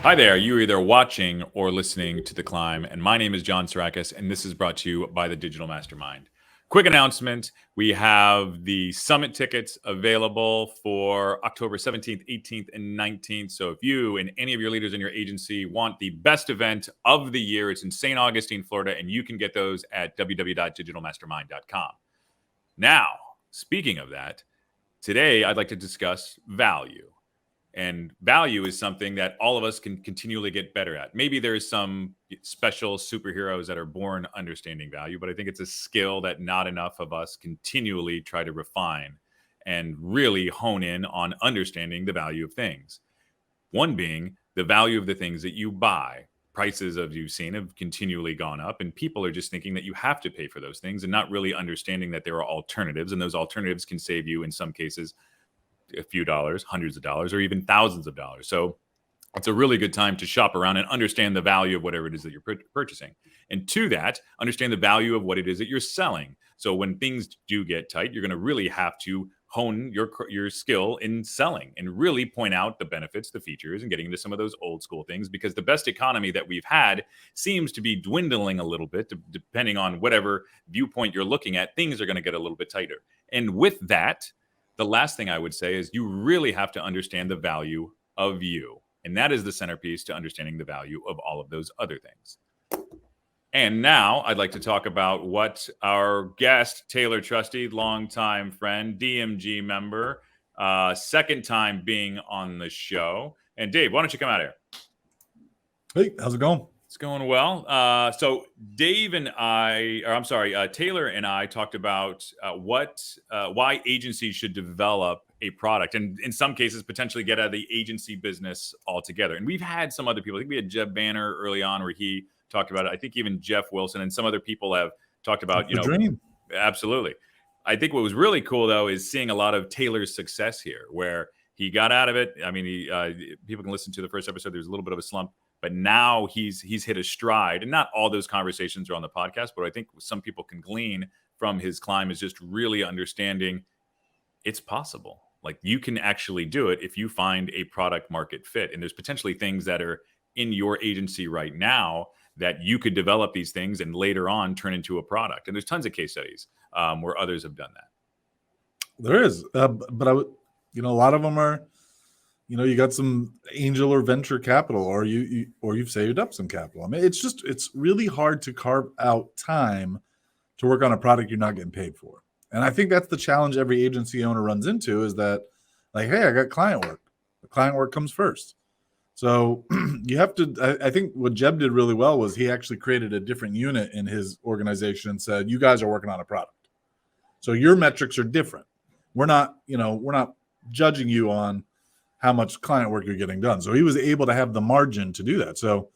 Hi there. You're either watching or listening to The Climb, and my name is John Sarakis, and this is brought to you by the Digital Mastermind. Quick announcement: we have the summit tickets available for October 17th, 18th, and 19th. So if you and any of your leaders in your agency want the best event of the year, it's in St. Augustine, Florida, and you can get those at www.digitalmastermind.com. Now, speaking of that, today I'd like to discuss value. And value is something that all of us can continually get better at. Maybe there's some special superheroes that are born understanding value, but I think it's a skill that not enough of us continually try to refine and really hone in on understanding the value of things. One being the value of the things that you buy. Prices, as you've seen, have continually gone up, and people are just thinking that you have to pay for those things and not really understanding that there are alternatives, and those alternatives can save you in some cases a few dollars, hundreds of dollars, or even thousands of dollars. So it's a really good time to shop around and understand the value of whatever it is that you're purchasing. And to that, understand the value of what it is that you're selling. So when things do get tight, you're going to really have to hone your skill in selling and really point out the benefits, the features, and getting into some of those old school things, because the best economy that we've had seems to be dwindling a little bit, depending on whatever viewpoint you're looking at. Things are going to get a little bit tighter. And with that, the last thing I would say is you really have to understand the value of you. And that is the centerpiece to understanding the value of all of those other things. And now I'd like to talk about what our guest, Taylor Trusty, longtime friend, DMG member, second time being on the show. And Dave, why don't you come out here? Hey, how's it going? It's going well. So Dave and Taylor and I talked about why agencies should develop a product, and in some cases potentially get out of the agency business altogether. And we've had some other people. I think we had Jeb Banner early on where he talked about it. I think even Jeff Wilson and some other people have talked about, the dream. Absolutely. I think what was really cool though is seeing a lot of Taylor's success here, where he got out of it. I mean, people can listen to the first episode. There's a little bit of a slump, but now he's hit a stride. And not all those conversations are on the podcast, but I think some people can glean from his climb is just really understanding it's possible. Like you can actually do it if you find a product market fit. And there's potentially things that are in your agency right now that you could develop these things and later on turn into a product. And there's tons of case studies where others have done that. There is, but a lot of them are, you got some angel or venture capital, or you've saved up some capital. I mean, it's really hard to carve out time to work on a product you're not getting paid for. And I think that's the challenge every agency owner runs into, is that, like, hey, I got client work. The client work comes first. So you have to, I think what Jeb did really well was he actually created a different unit in his organization and said, you guys are working on a product. So your metrics are different. We're not judging you on how much client work you're getting done. So he was able to have the margin to do that. So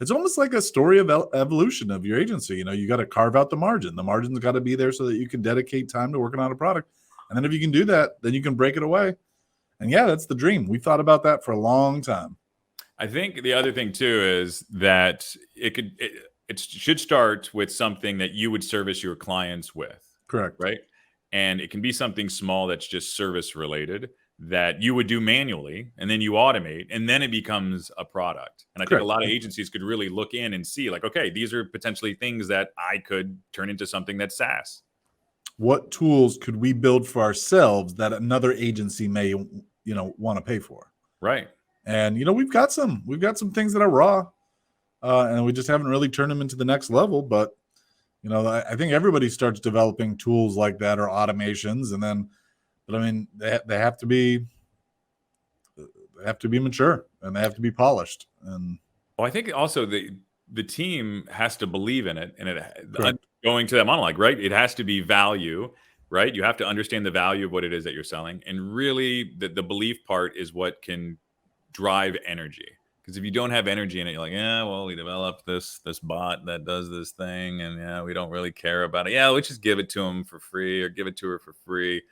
it's almost like a story of evolution of your agency. You got to carve out the margin. The margin's got to be there so that you can dedicate time to working on a product. And then if you can do that, then you can break it away. And yeah, that's the dream. We thought about that for a long time. I think the other thing too is that it should start with something that you would service your clients with. Correct. Right. And it can be something small that's just service related that you would do manually, and then you automate, and then it becomes a product. And I think a lot of agencies could really look in and see, like, okay, these are potentially things that I could turn into something that's SaaS. What tools could we build for ourselves that another agency may, want to pay for? Right. And, we've got some things that are raw, and we just haven't really turned them into the next level. But, I think everybody starts developing tools like that or automations, and then, but I mean, they have to be mature and they have to be polished. And I think also the team has to believe in it, and going to that monologue, right? It has to be value, right? You have to understand the value of what it is that you're selling, and really the belief part is what can drive energy. Because if you don't have energy in it, you're like, yeah, well, we developed this bot that does this thing, and yeah, we don't really care about it. Yeah, let's just give it to them for free or give it to her for free.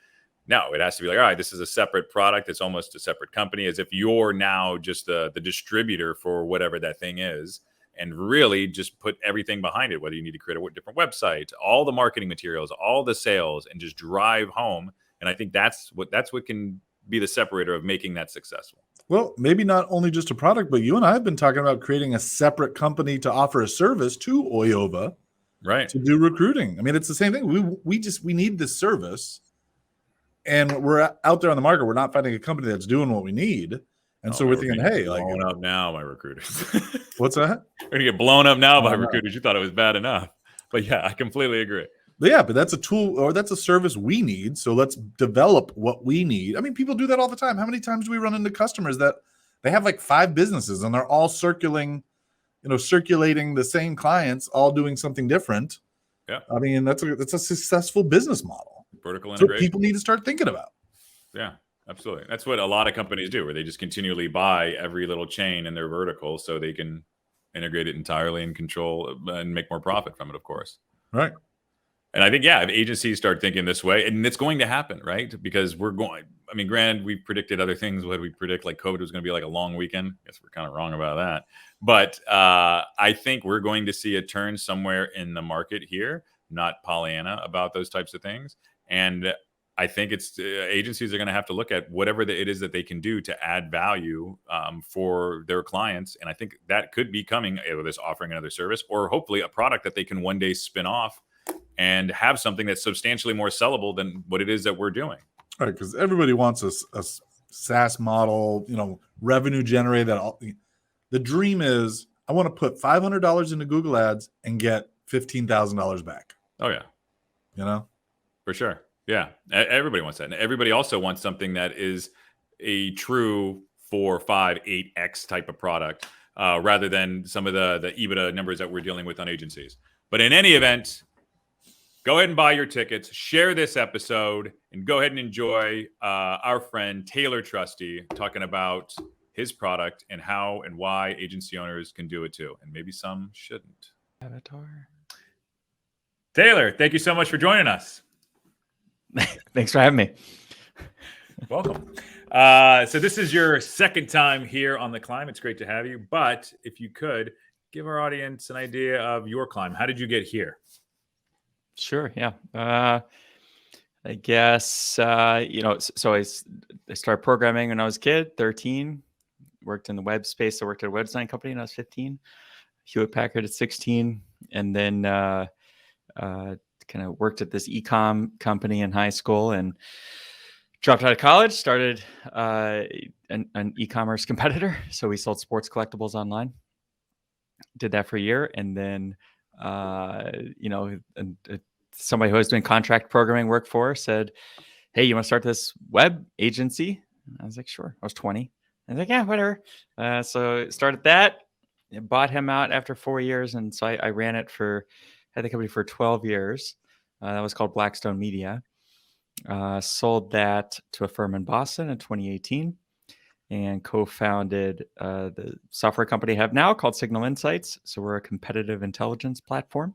No, it has to be like, all right, this is a separate product. It's almost a separate company, as if you're now just the distributor for whatever that thing is, and really just put everything behind it, whether you need to create a different website, all the marketing materials, all the sales, and just drive home. And I think that's what can be the separator of making that successful. Well, maybe not only just a product, but you and I have been talking about creating a separate company to offer a service to Oyova Right. to do recruiting. I mean, it's the same thing. We need this service, and we're out there on the market. We're not finding a company that's doing what we need. And so we're thinking, hey, like, blown up now by recruiters. what's that? We're gonna get blown up now by Oh, no. recruiters. You thought it was bad enough, but yeah, I completely agree. Yeah, but that's a tool or that's a service we need. So let's develop what we need. I mean, people do that all the time. How many times do we run into customers that they have like 5 businesses and they're all circulating the same clients, all doing something different? Yeah. I mean, that's a successful business model. Vertical So integration. people need to start thinking about. Yeah, absolutely. That's what a lot of companies do, where they just continually buy every little chain in their vertical so they can integrate it entirely and control and make more profit from it, of course. Right. And I think, yeah, if agencies start thinking this way, and it's going to happen, right? Because granted, we predicted other things. What did we predict? Like COVID was going to be like a long weekend. I guess we're kind of wrong about that. But I think we're going to see a turn somewhere in the market here, not Pollyanna about those types of things. And I think it's agencies are going to have to look at whatever it is that they can do to add value for their clients. And I think that could be coming, either this offering another service or hopefully a product that they can one day spin off and have something that's substantially more sellable than what it is that we're doing. Right, because everybody wants a SaaS model, revenue generated. The dream is I want to put $500 into Google Ads and get $15,000 back. Oh yeah, for sure. Yeah, everybody wants that, and everybody also wants something that is a true 4, 5, 8x type of product, rather than some of the EBITDA numbers that we're dealing with on agencies. But in any event, go ahead and buy your tickets, share this episode, and go ahead and enjoy our friend Taylor Trusty talking about his product and how and why agency owners can do it too. And maybe some shouldn't. Avatar. Taylor, thank you so much for joining us. Thanks for having me. Welcome. So this is your second time here on The Climb. It's great to have you. But if you could, give our audience an idea of your climb. How did you get here? Sure. Yeah. I guess, so I started programming when I was a kid, 13, worked in the web space. I worked at a web design company when I was 15, Hewlett Packard at 16, and then kind of worked at this e-com company in high school and dropped out of college, started an e-commerce competitor. So we sold sports collectibles online, did that for a year. And then, somebody who was doing contract programming work for said, "Hey, you want to start this web agency?" And I was like, "Sure." I was 20. I was like, "Yeah, whatever." So started that, bought him out after 4 years. And so I ran it had the company for 12 years. That was called Blackstone Media. Sold that to a firm in Boston in 2018 and co-founded the software company I have now called Signal Insights. So we're a competitive intelligence platform,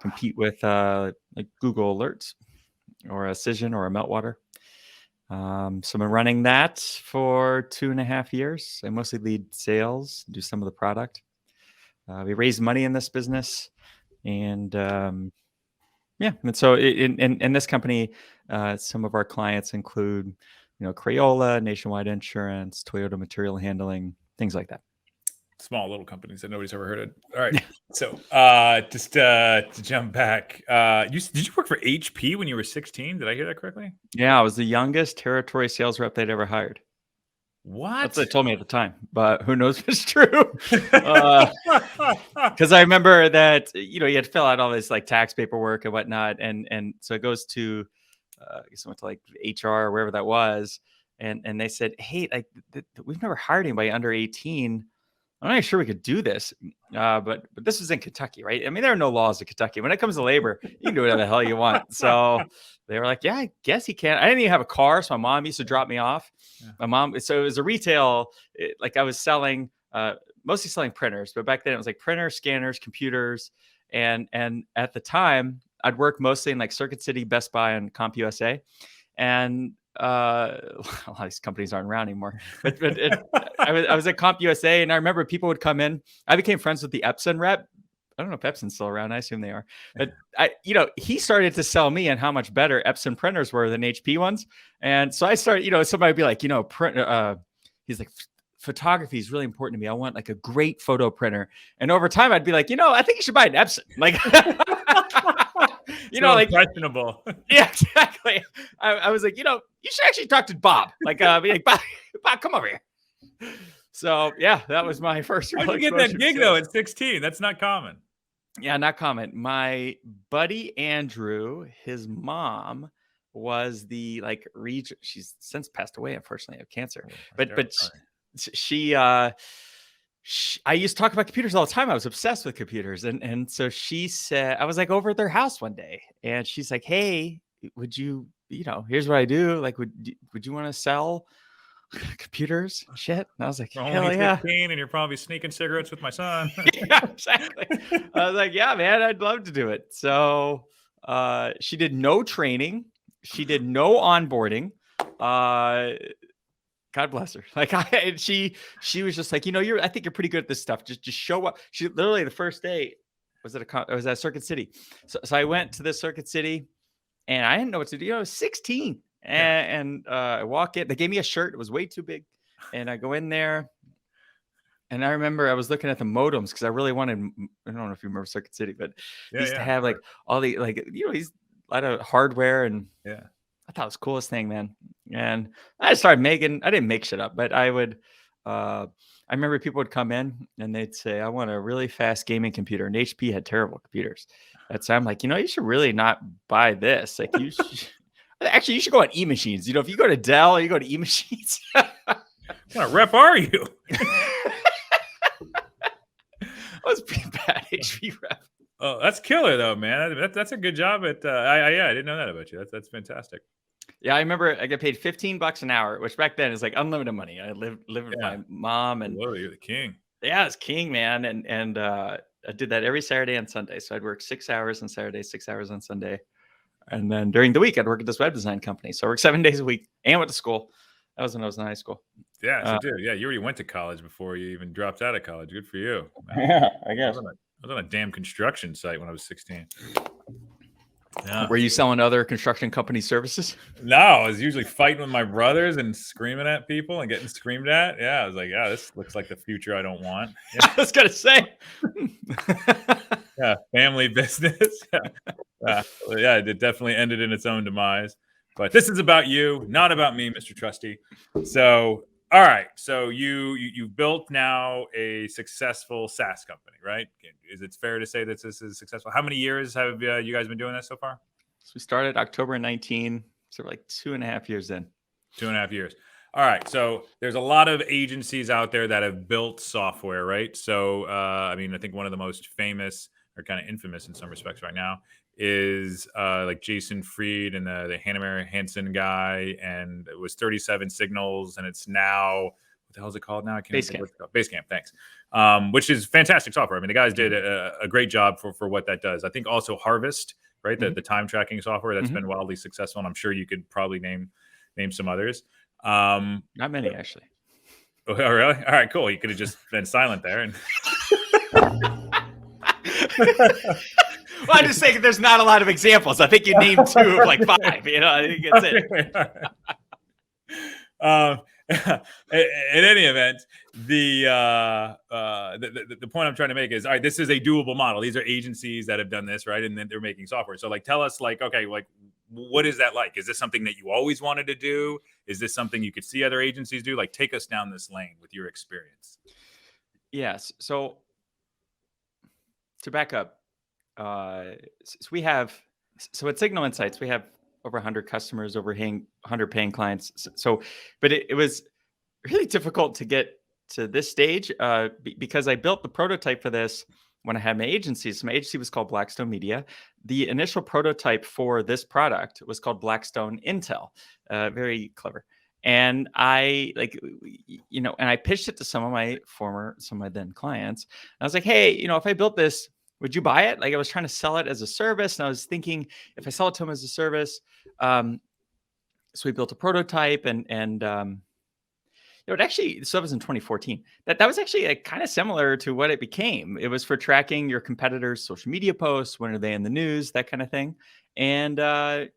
compete with like Google Alerts or a Cision or a Meltwater. So I've been running that for 2.5 years. I mostly lead sales, do some of the product. We raise money in this business. And and so in this company, some of our clients include, Crayola, Nationwide Insurance, Toyota Material Handling, things like that. Small little companies that nobody's ever heard of. All right. So just to jump back, did you work for HP when you were 16? Did I hear that correctly? Yeah, I was the youngest territory sales rep they'd ever hired. What? That's what they told me at the time, but who knows if it's true? Because I remember that, you had to fill out all this like tax paperwork and whatnot. And so it goes to, I guess I went to like HR or wherever that was. And they said, "Hey, like we've never hired anybody under 18. I'm not sure we could do this." But this was in Kentucky, right? I mean, there are no laws in Kentucky. When it comes to labor, you can do whatever the hell you want. So they were like, "Yeah, I guess you can." I didn't even have a car, so my mom used to drop me off. Yeah. My mom, so it was a retail, like I was selling, mostly selling printers, but back then it was like printers, scanners, computers. And at the time, I'd work mostly in like Circuit City, Best Buy, and CompUSA. And a lot of these companies aren't around anymore, but I was at CompUSA, and I remember people would come in. I became friends with the Epson rep. I don't know if Epson's still around. I assume they are, but he started to sell me on how much better Epson printers were than HP ones. And so I started, somebody would be like, print, he's like photography is really important to me. I want like a great photo printer. And over time, I'd be like, I think you should buy an Epson. Like, like questionable. Yeah, exactly. I was like, you should actually talk to Bob. Like, be like, Bob, come over here. So yeah, that was my first. How'd you get that gig though at 16? That's not common. Yeah, not common. My buddy Andrew, his mom was the like region. She's since passed away, unfortunately, of cancer. But she I used to talk about computers all the time. I was obsessed with computers, and so she said, I was like over at their house one day, and she's like, "Hey, would you, here's what I do. Like, would you want to sell computers shit?" And I was like, hell yeah. 15 and you're probably sneaking cigarettes with my son. Yeah, exactly. I was like, yeah, man, I'd love to do it. So she did no training. She did no onboarding. God bless her. Like she was just like, I think you're pretty good at this stuff. Just show up. She literally the first day was at Circuit City. So I went to this Circuit City and I didn't know what to do. I was 16. And I walk in, they gave me a shirt. It was way too big. And I go in there and I remember I was looking at the modems because I really wanted, I don't know if you remember Circuit City, but he used to have like all the, like, he's a lot of hardware and I thought it was the coolest thing, man. And I started making, I didn't make shit up, but I would, I remember people would come in and they'd say, I want a really fast gaming computer. And HP had terrible computers. So I'm like, you should really not buy this. Like you should. Actually, you should go on E-Machines. If you go to Dell, you go to E-Machines. What kind of rep are you? I was pretty bad HP rep. Oh, that's killer though, man. That's a good job at. I didn't know that about you. That's fantastic. Yeah, I remember I get paid $15 an hour, which back then is like unlimited money. I lived with my mom, and whoa, you're the king. Yeah, I was king, man, and I did that every Saturday and Sunday. So I'd work 6 hours on Saturday, 6 hours on Sunday. And then during the week, I'd work at this web design company. So I worked 7 days a week and went to school. That was when I was in high school. Yeah, so dude, you already went to college before you even dropped out of college. Good for you. Yeah, I guess. I was on a damn construction site when I was 16. Yeah. Were you selling other construction company services? No, I was usually fighting with my brothers and screaming at people and getting screamed at. Yeah, I was like, this looks like the future I don't want. Yeah. I was going to say. Yeah, family business. It definitely ended in its own demise. But this is about you, not about me, Mr. Trusty. So, all right. So you've built now a successful SaaS company, right? Is it fair to say that this is successful? How many years have you guys been doing this so far? So we started October 19, so we're like 2.5 years in. 2.5 years. All right. So there's a lot of agencies out there that have built software, right? So, I think one of the most famous or kind of infamous in some respects right now is like Jason Fried and the Hannah Hansen guy, and it was 37 Signals, and it's now, what the hell is it called now? I can't think what it's called. Basecamp, thanks. Which is fantastic software. The guys did a great job for what that does. I think also Harvest, right? The time tracking software that's been wildly successful, and I'm sure you could probably name some others. Not many, actually. Oh, really? All right, cool. You could have just been silent there. And well, I'm just saying there's not a lot of examples. I think you named 2 of like 5. I think that's it. In any event, the point I'm trying to make is, all right, this is a doable model. These are agencies that have done this, right? And then they're making software. So tell us okay, what is that like? Is this something that you always wanted to do? Is this something you could see other agencies do? Take us down this lane with your experience. Yes. So to back up, so we have, at Signal Insights, we have over 100 customers, over 100 paying clients. But it was really difficult to get to this stage because I built the prototype for this when I had my agency. So my agency was called Blackstone Media. The initial prototype for this product was called Blackstone Intel. Very clever. And I and I pitched it to some of my then clients. I was like, hey, if I built this, would you buy it? I was trying to sell it as a service. And I was thinking if I sell it to them as a service, so we built a prototype and it actually, so that was in 2014. That was actually kind of similar to what it became. It was for tracking your competitors' social media posts. When are they in the news? That kind of thing. And so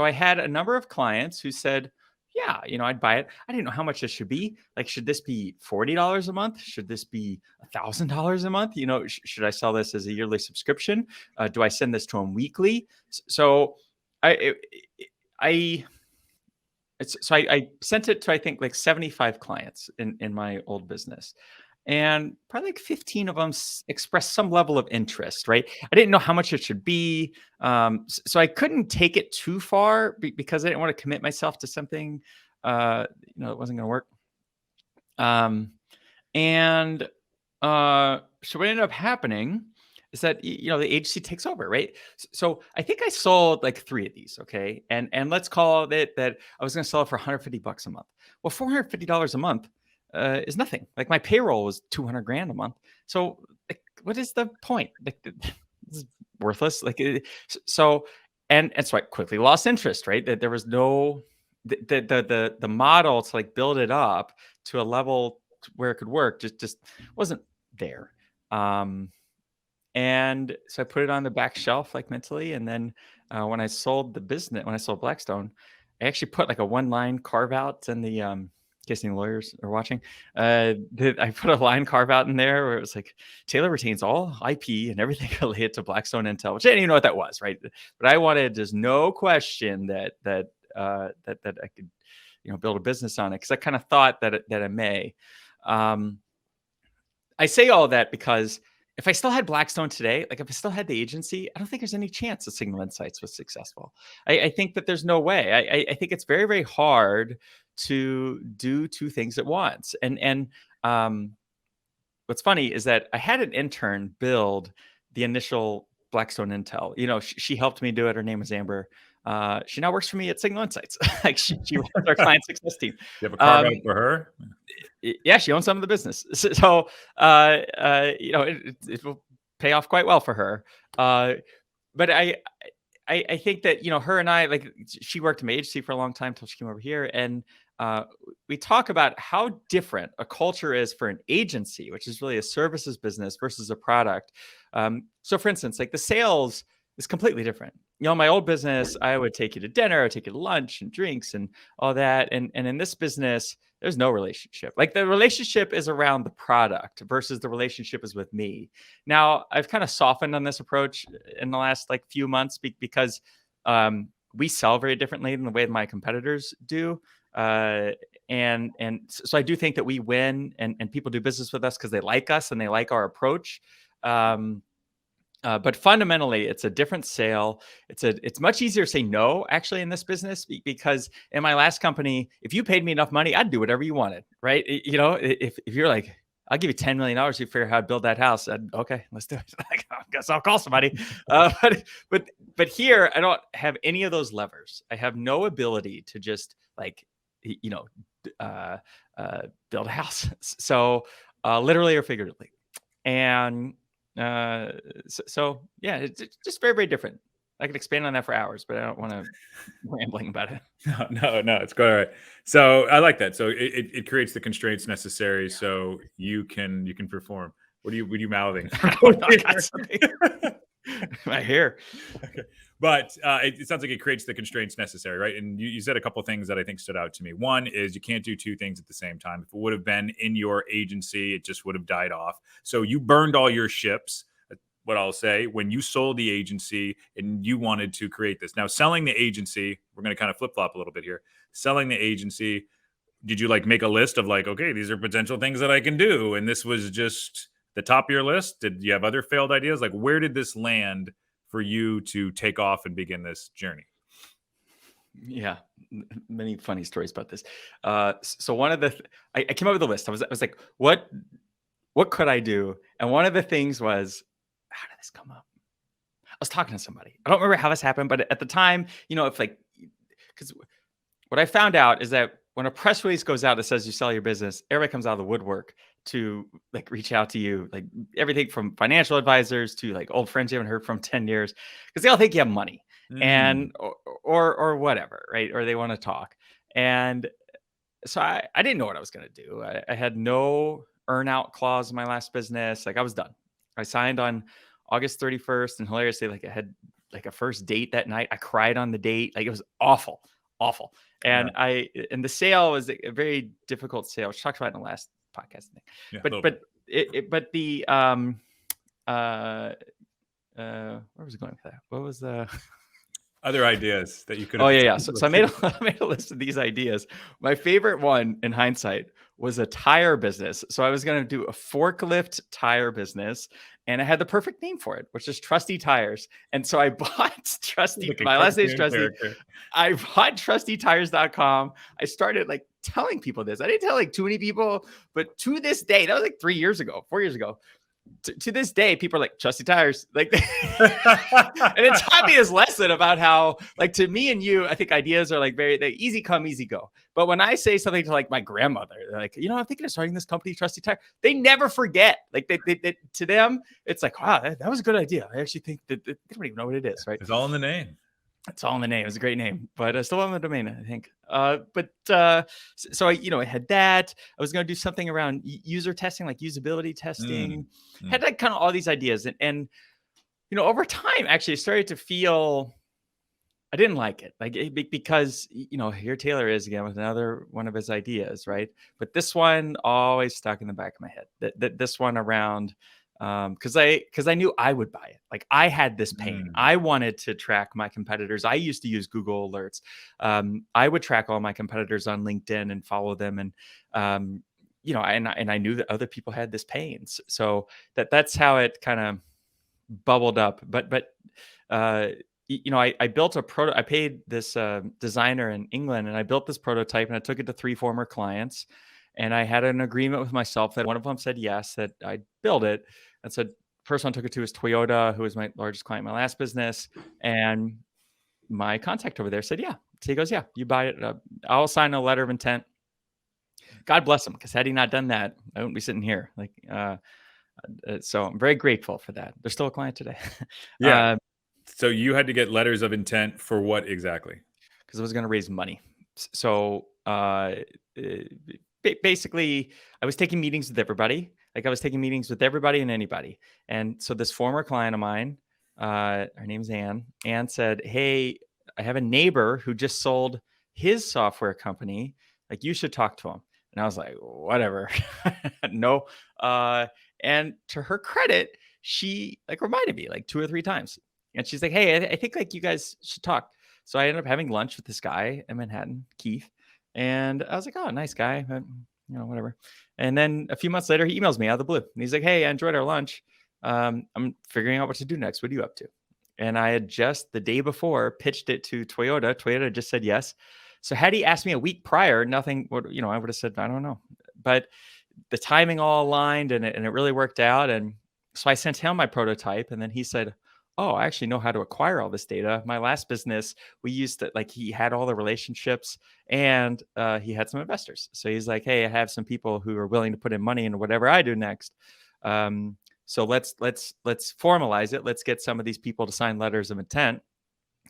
I had a number of clients who said, yeah, I'd buy it. I didn't know how much this should be. Like, should this be $40 a month? Should this be $1,000 a month? Should I sell this as a yearly subscription? Do I send this to them weekly? So I, I, I sent it to, I think, like 75 clients in my old business. And probably like 15 of them expressed some level of interest, right? I didn't know how much it should be. So I couldn't take it too far because I didn't want to commit myself to something, that wasn't going to work. So what ended up happening is that, the agency takes over, right? So I think I sold like 3 of these, okay? And let's call it that I was going to sell it for $150 a month. Well, $450 a month is nothing. Like, my payroll was $200,000 a month. So, like, what is the point? Like, this is worthless. Like, so I quickly lost interest, right? That there was no the model to like build it up to a level where it could work just wasn't there. And so I put it on the back shelf, like, mentally. And then when I sold Blackstone, I actually put like a 1-line carve out in the, in case any lawyers are watching, I put a line carve out in there where it was like, Taylor retains all IP and everything related to Blackstone Intel, which I didn't even know what that was, right? But I wanted just no question that I could, build a business on it, because I kind of thought that I may. I say all that because if I still had Blackstone today, like if I still had the agency, I don't think there's any chance that Signal Insights was successful. I think that there's no way. I think it's very, very hard to do 2 things at once. And what's funny is that I had an intern build the initial Blackstone Intel. She helped me do it. Her name was Amber. She now works for me at Signal Insights. Like, she runs our client success team. You have a carve out for her? Yeah, she owns some of the business. So, it will pay off quite well for her. But I think that, her and I, like, she worked in my agency for a long time till she came over here. And we talk about how different a culture is for an agency, which is really a services business, versus a product. So for instance, like, the sales is completely different. My old business, I would take you to dinner, I would take you to lunch and drinks and all that. And in this business, there's no relationship. Like, the relationship is around the product versus the relationship is with me. Now, I've kind of softened on this approach in the last like few months because we sell very differently than the way my competitors do. And so I do think that we win and people do business with us because they like us and they like our approach. But fundamentally, it's a different sale. It's much easier to say no, actually, in this business, because in my last company, if you paid me enough money, I'd do whatever you wanted, right? If you're like, I'll give you $10 million to figure out how to build that house, okay, let's do it. I guess I'll call somebody. But here, I don't have any of those levers. I have no ability to just like, build a house. So literally or figuratively. And so yeah, it's just very, very different. I could expand on that for hours, but I don't want to rambling about it. No, it's quite all right. So I like that. So it creates the constraints necessary so you can perform. What are you mouthing? My hair. Okay. But it sounds like it creates the constraints necessary, right? And you said a couple of things that I think stood out to me. One is you can't do 2 things at the same time. If it would have been in your agency, it just would have died off. So you burned all your ships, what I'll say, when you sold the agency and you wanted to create this. Now, selling the agency, we're going to kind of flip-flop a little bit here. Selling the agency, did you like make a list of like, okay, these are potential things that I can do, and this was just the top of your list? Did you have other failed ideas? Like, where did this land for you to take off and begin this journey? Yeah, many funny stories about this. So one of I came up with a list. I was like, what could I do? And one of the things was, how did this come up? I was talking to somebody. I don't remember how this happened, but at the time, if like, because what I found out is that when a press release goes out that says you sell your business, everybody comes out of the woodwork to like reach out to you, like everything from financial advisors to like old friends you haven't heard from 10 years, because they all think you have money and or whatever, right? Or they want to talk. And so I didn't know what I was going to do. I had no earn out clause in my last business. Like, I was done. I signed on August 31st, and hilariously, like, I had like a first date that night. I cried on the date. Like, it was awful. awful. And and the sale was a very difficult sale, which I talked about in the last podcast, I think. Yeah, But the where was it going with that? What was the other ideas that you could? Oh yeah. So I made I made a list of these ideas. My favorite one in hindsight was a tire business. So I was going to do a forklift tire business, and I had the perfect name for it, which is Trusty Tires. And so I bought Trusty. Like a my last name is cartoon Trusty. character. I bought trustytires.com. I started like telling people this. I didn't tell like too many people, but to this day, that was like 4 years ago. To this day, people are like, Trusty Tires. Like, and it taught me this lesson about how, like, to me and you, I think ideas are like they easy come, easy go. But when I say something to like my grandmother, they're like, I'm thinking of starting this company, Trusty Tire. They never forget. Like, they to them, it's like, wow, that was a good idea. I actually think that they don't even know what it is, right? It's all in the name. It's all in the name. It's a great name, but still on the domain, I think. So I had that. I was going to do something around user testing, like usability testing. Had like kind of all these ideas, and over time, actually, I started to feel I didn't like it, because here Taylor is again with another one of his ideas, right? But this one always stuck in the back of my head. This one around. Because I knew I would buy it. Like, I had this pain. I wanted to track my competitors. I used to use Google Alerts. I would track all my competitors on LinkedIn and follow them. And, and I knew that other people had this pain. So that's how it kind of bubbled up. But I built a I paid this designer in England, and I built this prototype, and I took it to 3 former clients. And I had an agreement with myself that one of them said yes, that I'd build it. And so the first one I took it to was Toyota, who was my largest client in my last business. And my contact over there said, yeah. So he goes, yeah, you buy it. I'll sign a letter of intent. God bless him, because had he not done that, I wouldn't be sitting here. So I'm very grateful for that. They're still a client today. Yeah. So you had to get letters of intent for what exactly? Because I was going to raise money. So basically, I was taking meetings with everybody. Like, I was taking meetings with everybody and anybody. And so this former client of mine, her name's Anne. Anne said, hey, I have a neighbor who just sold his software company. Like, you should talk to him. And I was like, whatever. No. And to her credit, she reminded me 2 or 3 times. And she's like, hey, I think you guys should talk. So I ended up having lunch with this guy in Manhattan, Keith. And I was like, oh, nice guy, but whatever. And then a few months later, he emails me out of the blue. And he's like, hey, I enjoyed our lunch. I'm figuring out what to do next. What are you up to? And I had just the day before pitched it to Toyota. Toyota just said yes. So had he asked me a week prior, nothing would, I would have said, I don't know. But the timing all aligned, and it really worked out. And so I sent him my prototype, and then he said, oh, I actually know how to acquire all this data. My last business, we used to, he had all the relationships, and he had some investors. So he's like, hey, I have some people who are willing to put in money into whatever I do next. So let's formalize it. Let's get some of these people to sign letters of intent,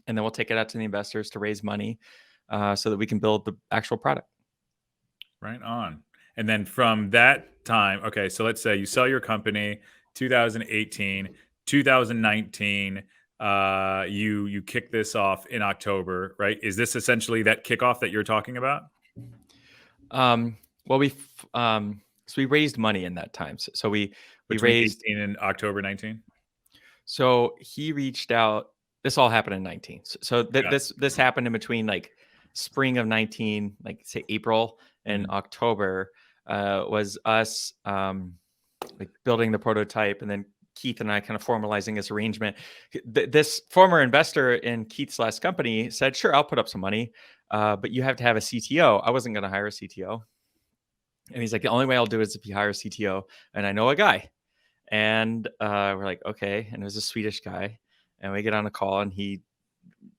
and then we'll take it out to the investors to raise money so that we can build the actual product. Right on. And then from that time, okay, so let's say you sell your company 2018, 2019, you kick this off in October, right? Is this essentially that kickoff that you're talking about? Well, we raised money in that time. So we raised 18 and October 19. So he reached out. This all happened in 19. So this happened in between spring of 19, say April and October, was us building the prototype, and then Keith and I kind of formalizing this arrangement. This former investor in Keith's last company said, sure, I'll put up some money, but you have to have a CTO. I wasn't going to hire a CTO. And he's like, the only way I'll do it is if you hire a CTO, and I know a guy. And we're like, okay. And it was a Swedish guy. And we get on a call, and he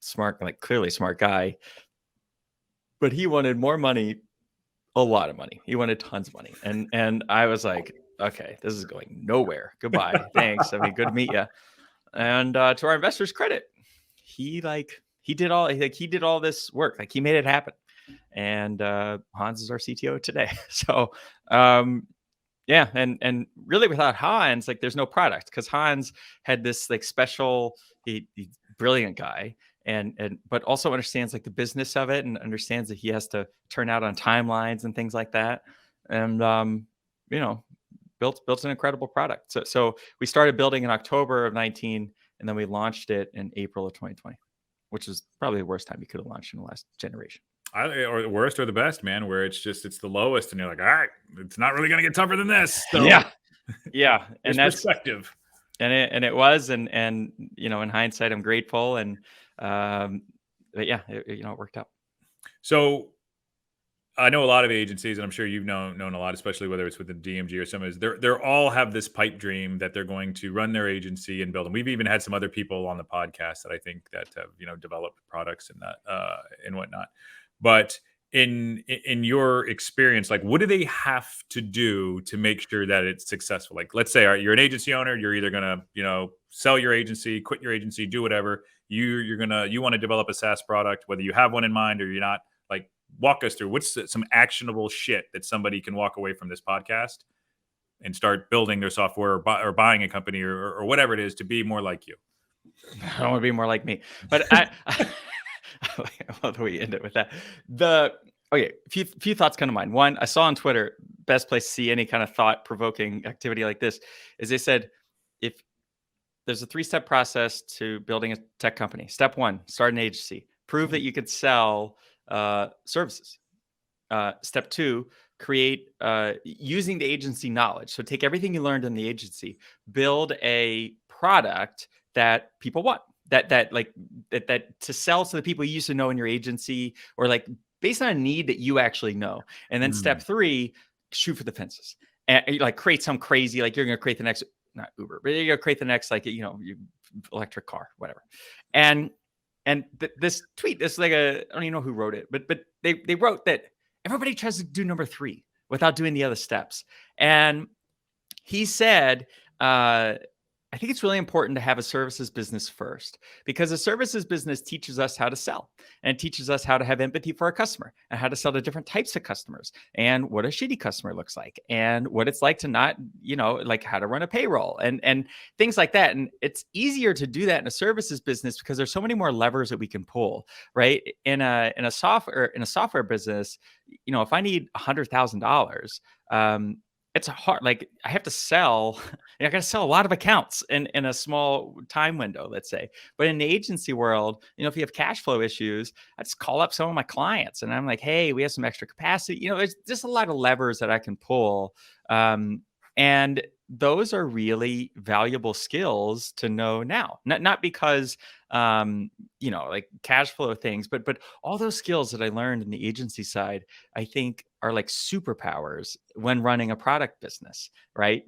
smart, clearly smart guy, but he wanted more money, a lot of money. He wanted tons of money. And I was like, okay, this is going nowhere. Goodbye. Thanks. I mean, good to meet you. And to our investors' credit, he did all this work. He made it happen. And Hans is our CTO today. So yeah, and really without Hans, there's no product, because Hans had this special, he's brilliant guy, but also understands like the business of it and understands that he has to turn out on timelines and things like that. And, built an incredible product. So we started building in October of 19, and then we launched it in April of 2020, which is probably the worst time you could have launched in the last generation. Or the worst or the best, man, where it's the lowest, and you're like, all right, it's not really going to get tougher than this. So yeah, and that's perspective. And it was, and in hindsight, I'm grateful, and but yeah, it worked out. So I know a lot of agencies, and I'm sure you've known a lot, especially whether it's with the DMG or some of those. They're all have this pipe dream that they're going to run their agency and build. And we've even had some other people on the podcast that I think that have developed products and that and whatnot. But in your experience, like, what do they have to do to make sure that it's successful? Like, let's say you're an agency owner, you're either gonna sell your agency, quit your agency, do whatever. You want to develop a SaaS product, whether you have one in mind or you're not. Like, walk us through what's some actionable shit that somebody can walk away from this podcast and start building their software or buying a company or whatever it is to be more like you. I don't want to be more like me, but I love the way you end it with that. A few thoughts come to mind. One, I saw on Twitter, best place to see any kind of thought-provoking activity like this is they said, if there's a 3-step process to building a tech company. Step 1, start an agency. Prove that you could sell services. Step 2, create using the agency knowledge. So take everything you learned in the agency, build a product that people want, that to sell to the people you used to know in your agency, or like based on a need that you actually know. And then step 3, shoot for the fences and like create some crazy, like you're going to create the next, not Uber, but you're going to create the next, like, electric car, whatever. And this tweet, this like I don't even know who wrote it, but they wrote that everybody tries to do number 3 without doing the other steps. And he said, I think it's really important to have a services business first, because a services business teaches us how to sell, and it teaches us how to have empathy for our customer and how to sell to different types of customers and what a shitty customer looks like and what it's like to not, like how to run a payroll and things like that. And it's easier to do that in a services business because there's so many more levers that we can pull, right? In a software business, if I need $100,000, it's hard. Like I have to sell, I got to sell a lot of accounts in a small time window, let's say. But in the agency world, if you have cash flow issues, I just call up some of my clients and I'm like, hey, we have some extra capacity. There's just a lot of levers that I can pull. And those are really valuable skills to know now, not because, like cash flow things, but all those skills that I learned in the agency side, I think are like superpowers when running a product business, right?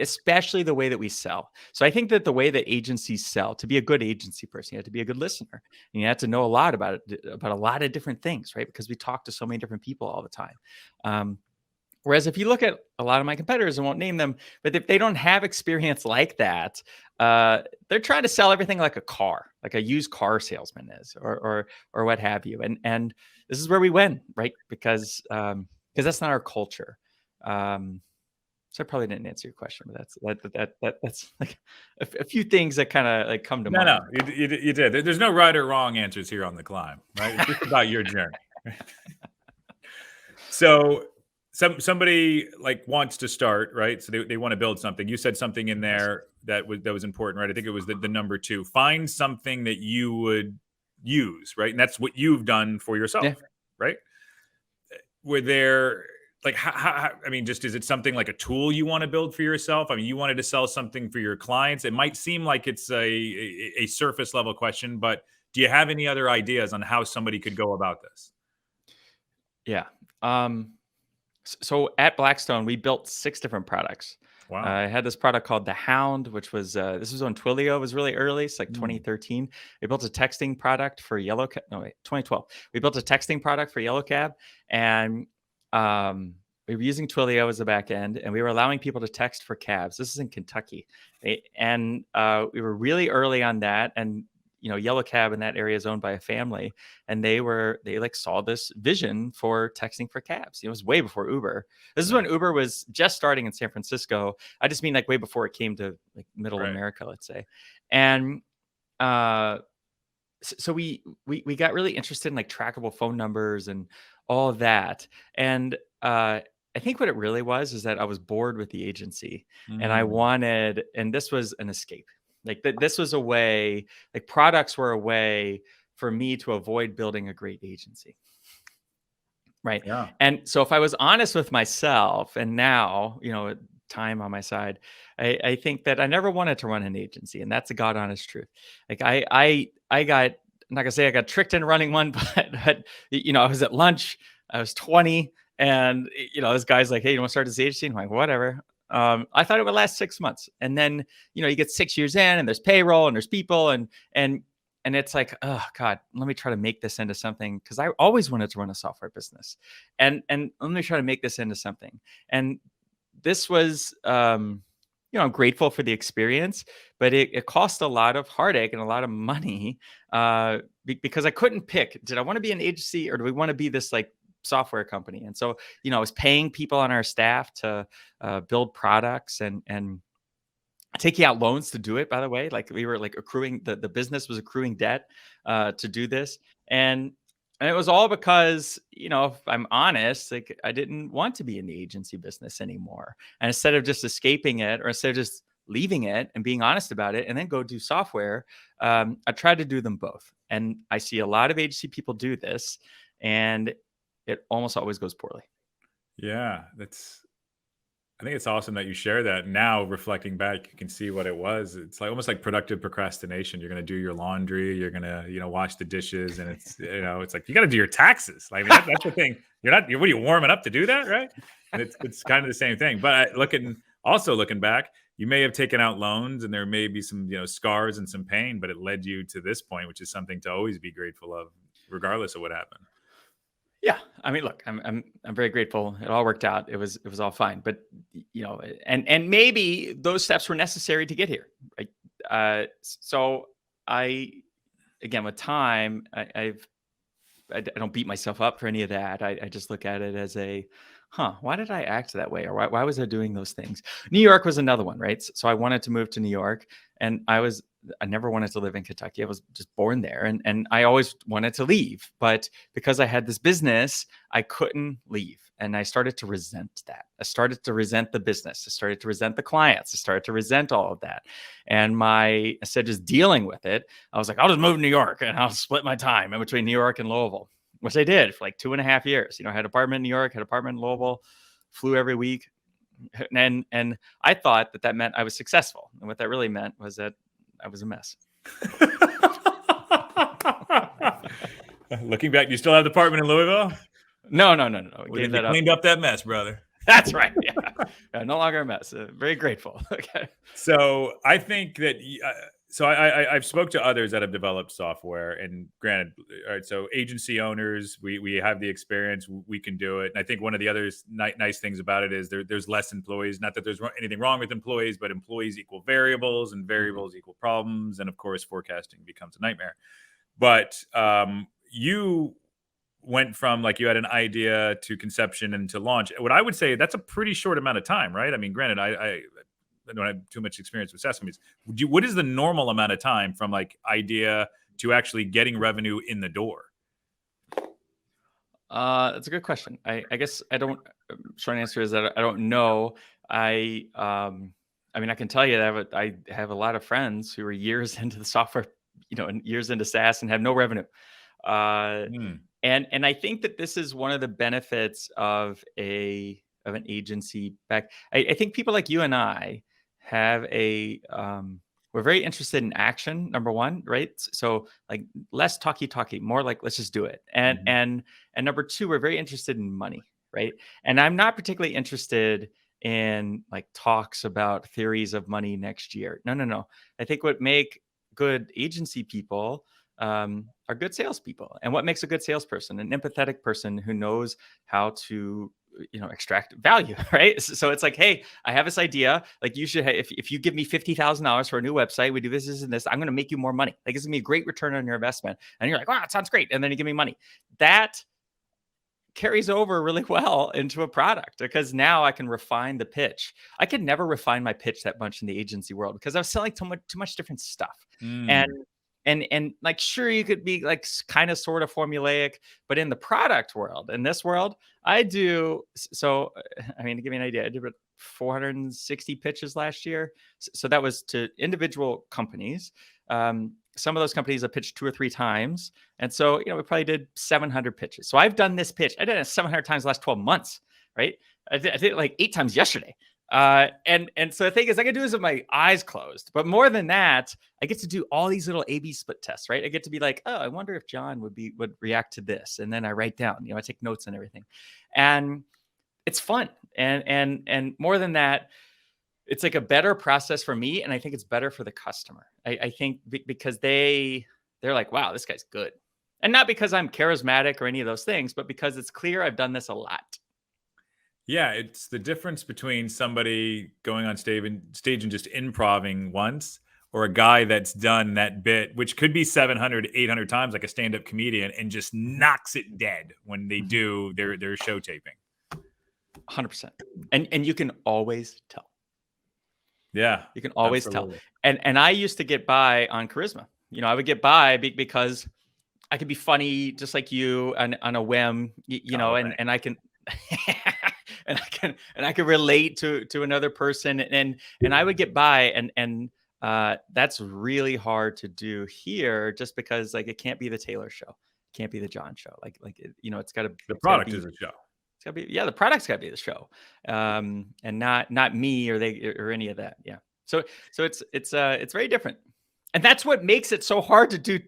Especially the way that we sell. So I think that the way that agencies sell, to be a good agency person, you have to be a good listener. And you have to know a lot about it, about a lot of different things, right? Because we talk to so many different people all the time. Whereas if you look at a lot of my competitors, I won't name them, but if they don't have experience like that, they're trying to sell everything like a car, like a used car salesman is, or what have you. And this is where we win, right? Because that's not our culture. So I probably didn't answer your question, but that's like a few things that kind of like come to mind. No, you did. There's no right or wrong answers here on the climb, right? It's just about your journey. So somebody like wants to start, right? So they want to build something. You said something in there that was important, right? I think it was the number 2. Find something that you would use, right? And that's what you've done for yourself, right? Were there like how I mean, just is it something like a tool you want to build for yourself? I mean, you wanted to sell something for your clients. It might seem like it's a surface level question, but do you have any other ideas on how somebody could go about this? Yeah. So at Blackstone, we built 6 different products. Wow. I had this product called The Hound, which was, this was when Twilio was really early. It's like 2013. We built a texting product for 2012. We built a texting product for Yellow Cab, and we were using Twilio as the back end, and we were allowing people to text for cabs. This is in Kentucky. And we were really early on that. And Yellow Cab in that area is owned by a family, and they like saw this vision for texting for cabs. It was way before Uber. This is when Uber was just starting in San Francisco. I just mean like way before it came to like middle America, let's say. And so we got really interested in like trackable phone numbers and all of that. And I think what it really was is that I was bored with the agency, and I Mm. wanted, and this was an escape. Like this was a way, like products were a way for me to avoid building a great agency. Right. Yeah. And so if I was honest with myself, and now, time on my side, I think that I never wanted to run an agency. And that's a God honest truth. Like I got, I'm not gonna say I got tricked into running one, but I was at lunch, I was 20, and this guy's like, hey, you want to start this agency? And I'm like, whatever. I thought it would last 6 months. And then, you get 6 years in, and there's payroll and there's people, and it's like, oh God, let me try to make this into something, because I always wanted to run a software business, and let me try to make this into something. And this was, I'm grateful for the experience, but it cost a lot of heartache and a lot of money, because I couldn't pick. Did I want to be an agency, or do we want to be this like software company? And so, I was paying people on our staff to build products and taking out loans to do it, by the way. Like we were like accruing, the business was accruing debt to do this. And it was all because, if I'm honest, like I didn't want to be in the agency business anymore. And instead of just escaping it, or instead of just leaving it and being honest about it and then go do software, I tried to do them both. And I see a lot of agency people do this, and it almost always goes poorly. Yeah, I think it's awesome that you share that. Now, reflecting back, you can see what it was. It's like almost like productive procrastination. You're going to do your laundry, you're going to, wash the dishes, and it's like you got to do your taxes. Like, I mean, that's the thing. What are you warming up to do that, right? And it's kind of the same thing. But looking back, you may have taken out loans, and there may be some, scars and some pain, but it led you to this point, which is something to always be grateful of, regardless of what happened. Yeah, I mean, look, I'm very grateful. It all worked out. It was all fine. But and maybe those steps were necessary to get here, right? So again, with time, I don't beat myself up for any of that. I just look at it as why did I act that way, or why was I doing those things? New York was another one, right? So I wanted to move to New York, and I never wanted to live in Kentucky. I was just born there, and I always wanted to leave. But because I had this business, I couldn't leave. And I started to resent that. I started to resent the business. I started to resent the clients. I started to resent all of that. And instead of just dealing with it, I was like, I'll just move to New York, and I'll split my time in between New York and Louisville, which I did for like 2.5 years. I had an apartment in New York, had an apartment in Louisville, flew every week. And I thought that meant I was successful. And what that really meant was that I was a mess. Looking back, you still have the apartment in Louisville? No. Gave that cleaned up that mess, brother. That's right. Yeah. No longer a mess. Very grateful. Okay. So I think that I've spoke to others that have developed software, and granted, all right, so agency owners, we have the experience, we can do it. And I think one of the other nice things about it is there's less employees. Not that there's anything wrong with employees, but employees equal variables, and variables equal problems. And of course, forecasting becomes a nightmare. But you went from, like, you had an idea to conception and to launch. What I would say, that's a pretty short amount of time, right? I mean, granted, I don't have too much experience with SaaS companies. What is the normal amount of time from like idea to actually getting revenue in the door? That's a good question. I guess I don't. Short answer is that I don't know. I mean, I can tell you that I have a lot of friends who are years into the software, and years into SaaS, and have no revenue. And I think that this is one of the benefits of an agency back. I think people like you and I have we're very interested in action, number one, right? So like less talky, more like let's just do it. And number two, we're very interested in money, right? And I'm not particularly interested in like talks about theories of money next year. No. I think what make good agency people are good salespeople. And what makes a good salesperson? An empathetic person who knows how to extract value, right? So it's like, hey, I have this idea. Like, you should, if you give me $50,000 for a new website, we do this, and this, I'm going to make you more money. Like, it's going to be a great return on your investment. And you're like, wow, it sounds great. And then you give me money. That carries over really well into a product, because now I can refine the pitch. I could never refine my pitch that much in the agency world because I was selling too much different stuff. And like, sure, you could be like kind of sort of formulaic, but in the product world, in this world, I do. So, I mean, to give you an idea, I did 460 pitches last year. So that was to individual companies. Some of those companies I pitched 2 or 3 times. And so, we probably did 700 pitches. So I've done this pitch. I did it 700 times the last 12 months, right? I did it like 8 times yesterday. And so the thing is, I can do this with my eyes closed, but more than that, I get to do all these little A/B split tests, right? I get to be like, oh, I wonder if Jon would react to this, and then I write down, I take notes and everything, and it's fun. And more than that, it's like a better process for me, and I think it's better for the customer. I think because they're like, wow, this guy's good, and not because I'm charismatic or any of those things, but because it's clear I've done this a lot. Yeah, it's the difference between somebody going on stage and just improving once, or a guy that's done that bit, which could be 700, 800 times, like a stand-up comedian, and just knocks it dead when they do their show taping. 100%. And you can always tell. Yeah, you can always absolutely. tell. And I used to get by on charisma. I would get by because I could be funny just like you on a whim, and I can. and I can relate to another person, and I would get by, and that's really hard to do here, just because like it can't be the Taylor show, it can't be the Jon show, it's got to, the product is a show. It's got to be, the product's got to be the show, and not me or any of that. Yeah, so it's very different, and that's what makes it so hard to do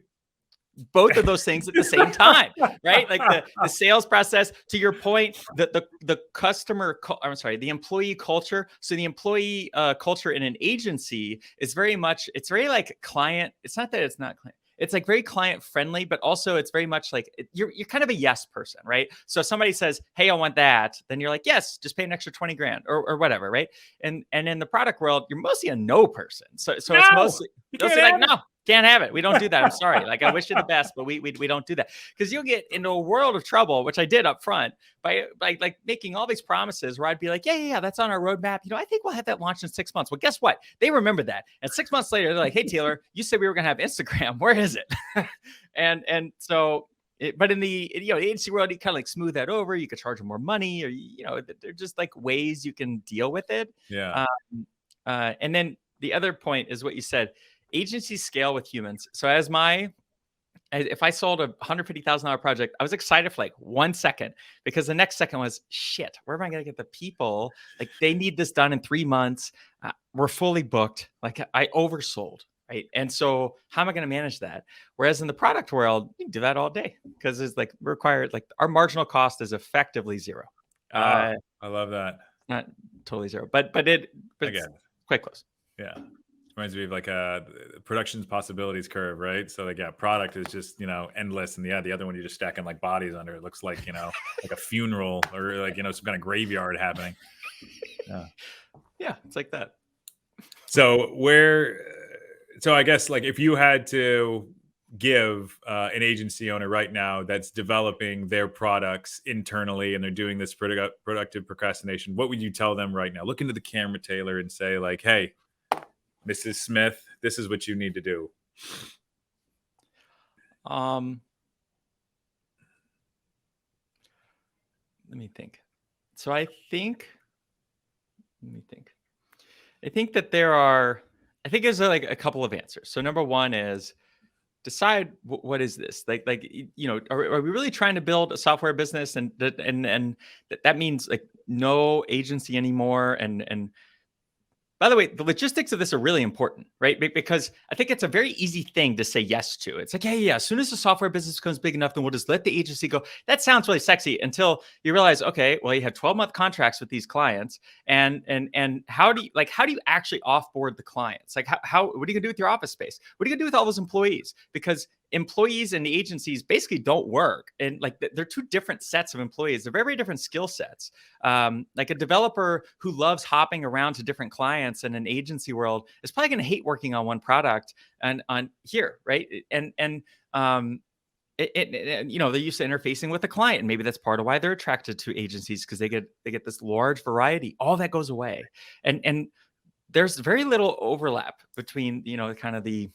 both of those things at the same time, right? Like the sales process, to your point, the the employee culture. So the employee culture in an agency is very like client. It's not that it's not client. It's like very client friendly, but also it's very much like you're kind of a yes person, right? So if somebody says, "Hey, I want that," then you're like, "Yes, just pay an extra 20 grand or whatever," right? And in the product world, you're mostly a no person. So it's mostly like, no, can't have it. We don't do that. I'm sorry. Like, I wish you the best, but we don't do that, because you'll get into a world of trouble, which I did up front by like making all these promises where I'd be like, yeah, that's on our roadmap. I think we'll have that launched in 6 months. Well, guess what? They remember that. And 6 months later, they're like, hey, Taylor, you said we were going to have Instagram. Where is it? and so, but in the agency world, you kind of like smooth that over. You could charge them more money, or they're just like ways you can deal with it. Yeah. And then the other point is what you said. Agencies scale with humans. So if I sold a $150,000 project, I was excited for like 1 second, because the next second was, shit, where am I going to get the people? Like, they need this done in 3 months. We're fully booked. Like, I oversold, right? And so how am I going to manage that? Whereas in the product world, you can do that all day, because it's like required, like our marginal cost is effectively zero. I love that. Not totally zero, but it's quite close. Yeah. Reminds me of like a production's possibilities curve, right? So like, product is just, endless. And the other one, you're just stacking like bodies under. It looks like, like a funeral, or like, some kind of graveyard happening. Yeah, it's like that. So I guess like if you had to give an agency owner right now that's developing their products internally and they're doing this productive procrastination, what would you tell them right now? Look into the camera, Taylor, and say like, hey, Mrs. Smith, this is what you need to do. Let me think. So I think that I think there's like a couple of answers. So number one is decide what is this? Are we really trying to build a software business, and that means like no agency anymore, and by the way, the logistics of this are really important, right? Because I think it's a very easy thing to say yes to. It's like, yeah, as soon as the software business becomes big enough, then we'll just let the agency go. That sounds really sexy until you realize, okay, well, you have 12-month contracts with these clients, and how do you actually offboard the clients? Like, what are you gonna do with your office space? What are you gonna do with all those employees? Because employees and the agencies basically don't work, and like they're two different sets of employees. They're very, very different skill sets. Like a developer who loves hopping around to different clients in an agency world is probably going to hate working on one product and on here, right? And they're used to interfacing with the client, and maybe that's part of why they're attracted to agencies, because they get this large variety. All that goes away, and there's very little overlap between kind of the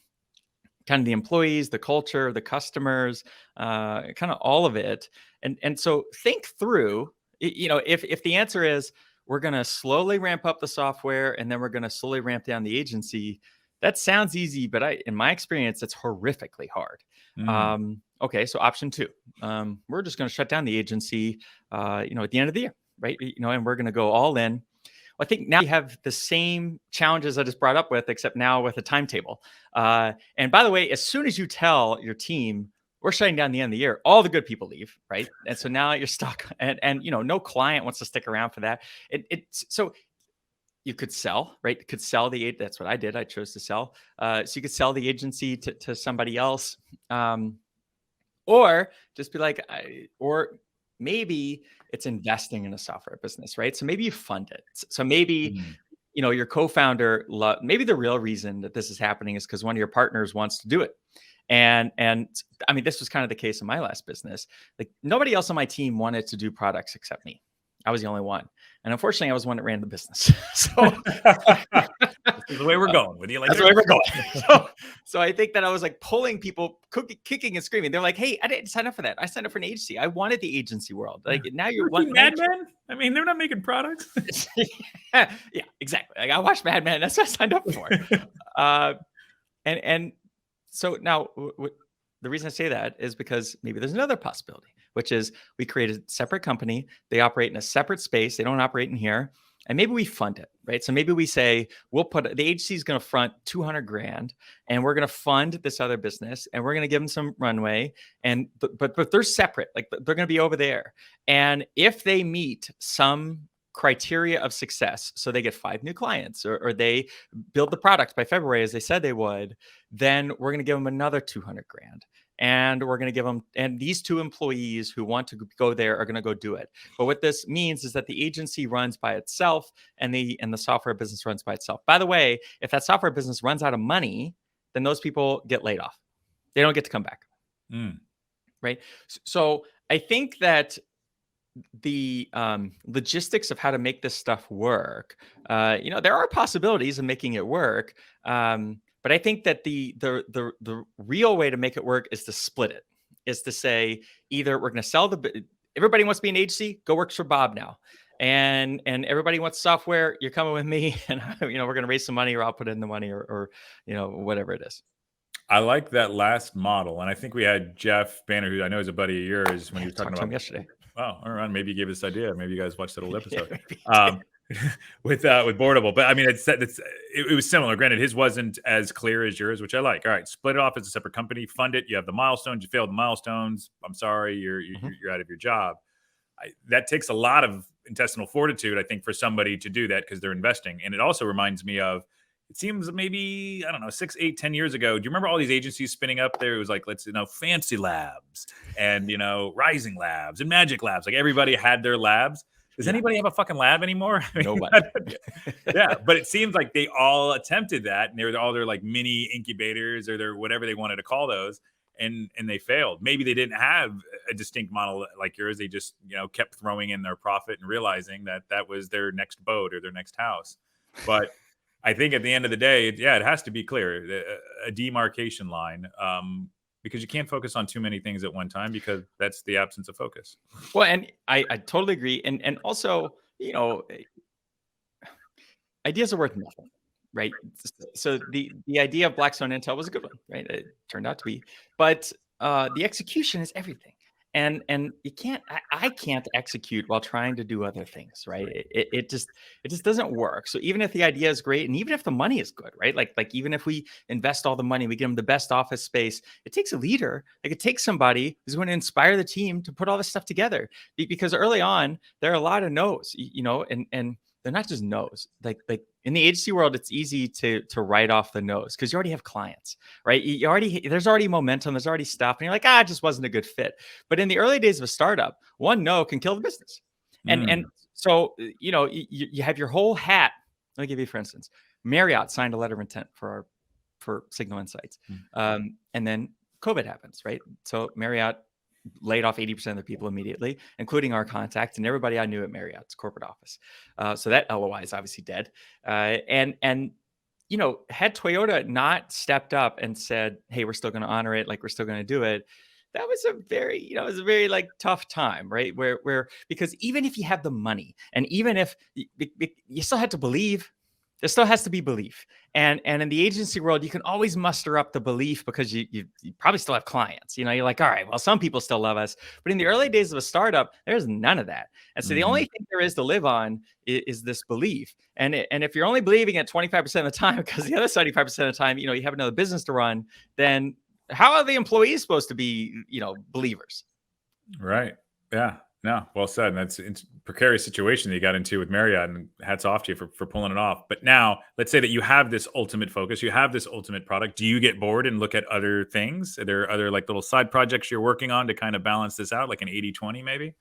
kind of the employees, the culture, the customers, kind of all of it. And so think through, if the answer is we're going to slowly ramp up the software and then we're going to slowly ramp down the agency, that sounds easy, but in my experience, it's horrifically hard. Okay, so option 2, we're just going to shut down the agency, at the end of the year, right? And we're going to go all in. Well, I think now you have the same challenges I just brought up with, except now with a timetable. And by the way, as soon as you tell your team we're shutting down the end of the year, all the good people leave, right? And so now you're stuck, and no client wants to stick around for that. So you could sell, right? You could sell that's what I did. I chose to sell. So you could sell the agency to somebody else, or just be like, or maybe it's investing in a software business, right? So maybe you fund it. So maybe, your co-founder, maybe the real reason that this is happening is because one of your partners wants to do it. And I mean, this was kind of the case in my last business. Like nobody else on my team wanted to do products except me. I was the only one. And unfortunately, I was the one that ran the business. So this is the way we're going with you. Like, that's the way we're going. So I think that I was like pulling people, kicking and screaming. They're like, hey, I didn't sign up for that. I signed up for an agency. I wanted the agency world. Like now you're one Mad Men. I mean, they're not making products. Yeah, exactly. Like I watched Mad Men. That's what I signed up for. And so now the reason I say that is because maybe there's another possibility, which is we create a separate company. They operate in a separate space. They don't operate in here. And maybe we fund it, right? So maybe we say, the agency is going to front 200 grand and we're going to fund this other business and we're going to give them some runway. But they're separate. Like they're going to be over there. And if they meet some criteria of success, so they get 5 new clients or they build the product by February as they said they would, then we're going to give them another 200 grand. And we're going to give them, and these 2 employees who want to go there are going to go do it. But what this means is that the agency runs by itself and the software business runs by itself. By the way, if that software business runs out of money, then those people get laid off. They don't get to come back. Right. So I think that the logistics of how to make this stuff work, there are possibilities of making it work. But I think that the real way to make it work is to split it, is to say either we're going to sell everybody wants to be an agency, go work for Bob now. And everybody wants software, you're coming with me and, we're going to raise some money or I'll put in the money or whatever it is. I like that last model. And I think we had Jeff Banner, who I know is a buddy of yours, when he was talking about him yesterday. Oh, all right. Maybe you gave this idea. Maybe you guys watched that old episode. With Boardable. But I mean, it was similar. Granted, his wasn't as clear as yours, which I like. All right, split it off as a separate company, fund it. You have the milestones. You failed the milestones. I'm sorry, you're out of your job. That takes a lot of intestinal fortitude, I think, for somebody to do that because they're investing. And it also reminds me of, it seems maybe, I don't know, 6, 8, 10 years ago. Do you remember all these agencies spinning up there? It was like, Fancy Labs and, Rising Labs and Magic Labs. Like everybody had their labs. Does anybody have a fucking lab anymore? Nobody. Yeah, but it seems like they all attempted that, and they were all their like mini incubators or their whatever they wanted to call those, and they failed. Maybe they didn't have a distinct model like yours. They just kept throwing in their profit and realizing that was their next boat or their next house. But I think at the end of the day, it has to be clear, a demarcation line. Because you can't focus on too many things at one time because that's the absence of focus. Well, and I totally agree. And also, ideas are worth nothing, right? So the idea of Blackstone Intel was a good one, right? It turned out to be. But the execution is everything. And I can't execute while trying to do other things, right? It just doesn't work. So even if the idea is great, and even if the money is good, right? Like even if we invest all the money, we give them the best office space, it takes a leader. Like it takes somebody who's going to inspire the team to put all this stuff together. Because early on, there are a lot of no's, and they're not just no's. Like in the agency world, it's easy to write off the no's because you already have clients, right? There's already momentum, there's already stuff, and you're like, it just wasn't a good fit. But in the early days of a startup, one no can kill the business. And so you have your whole hat. Let me give you, for instance, Marriott signed a letter of intent for Signal Insights, and then COVID happens, right? So Marriott laid off 80% of the people immediately, including our contact and everybody I knew at Marriott's corporate office. So that LOI is obviously dead. And had Toyota not stepped up and said, "Hey, we're still going to honor it, like we're still going to do it," that was a very, it was a very like tough time, right? Where because even if you have the money, and even if you still had to believe, there still has to be belief. And in the agency world, you can always muster up the belief because you probably still have clients. You're like, all right, well, some people still love us. But in the early days of a startup, there's none of that. And so the only thing there is to live on is this belief. And if you're only believing it 25% of the time, because the other 75% of the time, you have another business to run, then how are the employees supposed to be, believers? Right. Yeah. No, well said. And that's a precarious situation that you got into with Marriott, and hats off to you for pulling it off. But now let's say that you have this ultimate focus, you have this ultimate product. Do you get bored and look at other things? Are there other like little side projects you're working on to kind of balance this out, like an 80-20 maybe?